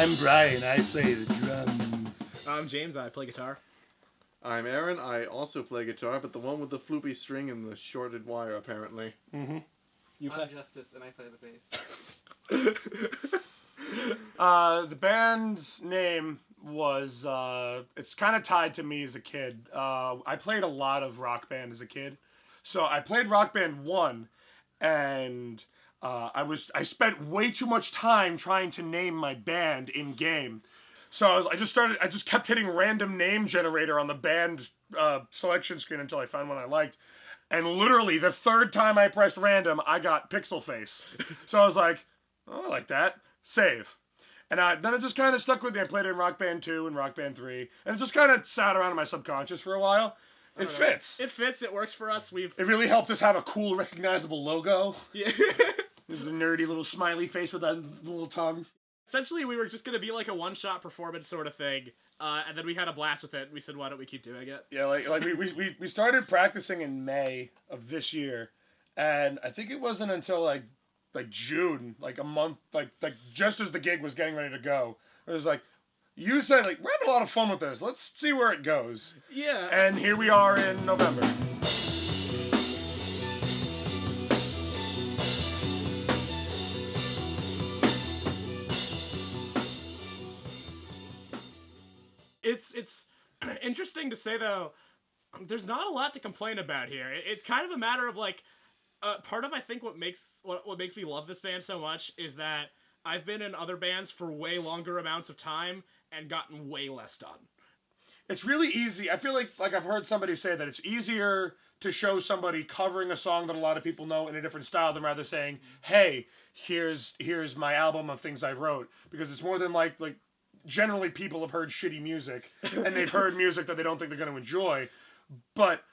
I'm Brian. I play the drums. I'm James. I play guitar. I'm Aaron. I also play guitar, but the one with the floopy string and the shorted wire, apparently. Mm-hmm. I'm Justice, and I play the bass. The band's name was, it's kind of tied to me as a kid. I played a lot of Rock Band as a kid. So I played Rock Band 1, and I spent way too much time trying to name my band in game. So I just kept hitting random name generator on the band selection screen until I found one I liked. And literally the third time I pressed random, I got Pixel Face. So I was like, oh, I like that. Save. And then it just kind of stuck with me. I played it in Rock Band 2 and Rock Band 3. And it just kind of sat around in my subconscious for a while. It fits. It fits. It works for us. It really helped us have a cool, recognizable logo. Yeah. There's a nerdy little smiley face with that little tongue. Essentially, we were just going to be like a one-shot performance sort of thing. And then we had a blast with it. We said, why don't we keep doing it? Yeah, like we started practicing in May of this year. And I think it wasn't until like June, like a month, like just as the gig was getting ready to go. It was like, you said, like, we're having a lot of fun with this. Let's see where it goes. Yeah. And here we are in November. It's interesting to say, though, there's not a lot to complain about here. It's kind of a matter of, like, part of, I think, what makes me love this band so much is that I've been in other bands for way longer amounts of time and gotten way less done. It's really easy. I feel like I've heard somebody say that it's easier to show somebody covering a song that a lot of people know in a different style than rather saying, hey, here's my album of things I wrote. Because it's more than like generally people have heard shitty music and they've heard music that they don't think they're going to enjoy. But,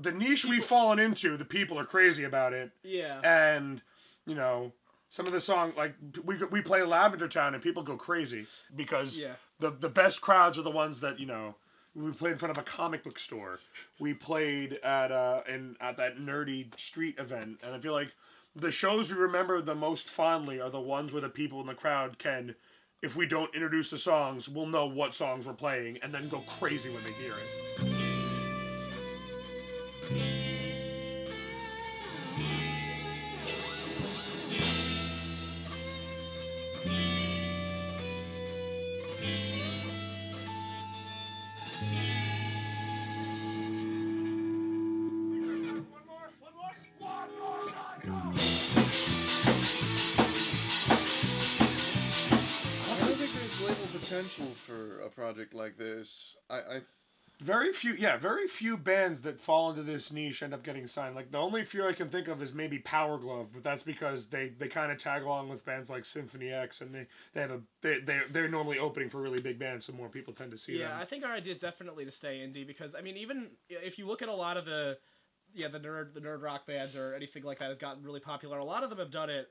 the niche we've fallen into, the people are crazy about it. Yeah. And, some of the songs, like, we play Lavender Town and people go crazy because the best crowds are the ones that, we played in front of a comic book store. We played at that nerdy street event. And I feel like the shows we remember the most fondly are the ones where the people in the crowd can, if we don't introduce the songs, we'll know what songs we're playing and then go crazy when they hear it. Potential for a project like this. Very few bands that fall into this niche end up getting signed. Like the only few I can think of is maybe Power Glove, but that's because they kind of tag along with bands like Symphony X, and they're normally opening for really big bands, so more people tend to see them. Yeah, I think our idea is definitely to stay indie because I mean, even if you look at a lot of the nerd rock bands or anything like that has gotten really popular. A lot of them have done it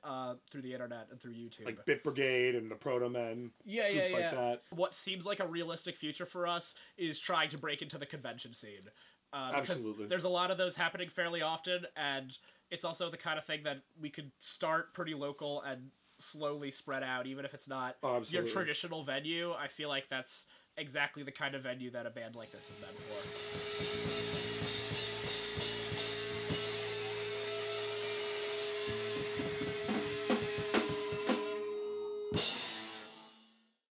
through the internet and through YouTube. Like Bit Brigade and the Proto Men. Groups like that. What seems like a realistic future for us is trying to break into the convention scene. Absolutely. There's a lot of those happening fairly often, and it's also the kind of thing that we could start pretty local and slowly spread out, even if it's not your traditional venue. I feel like that's exactly the kind of venue that a band like this is meant for.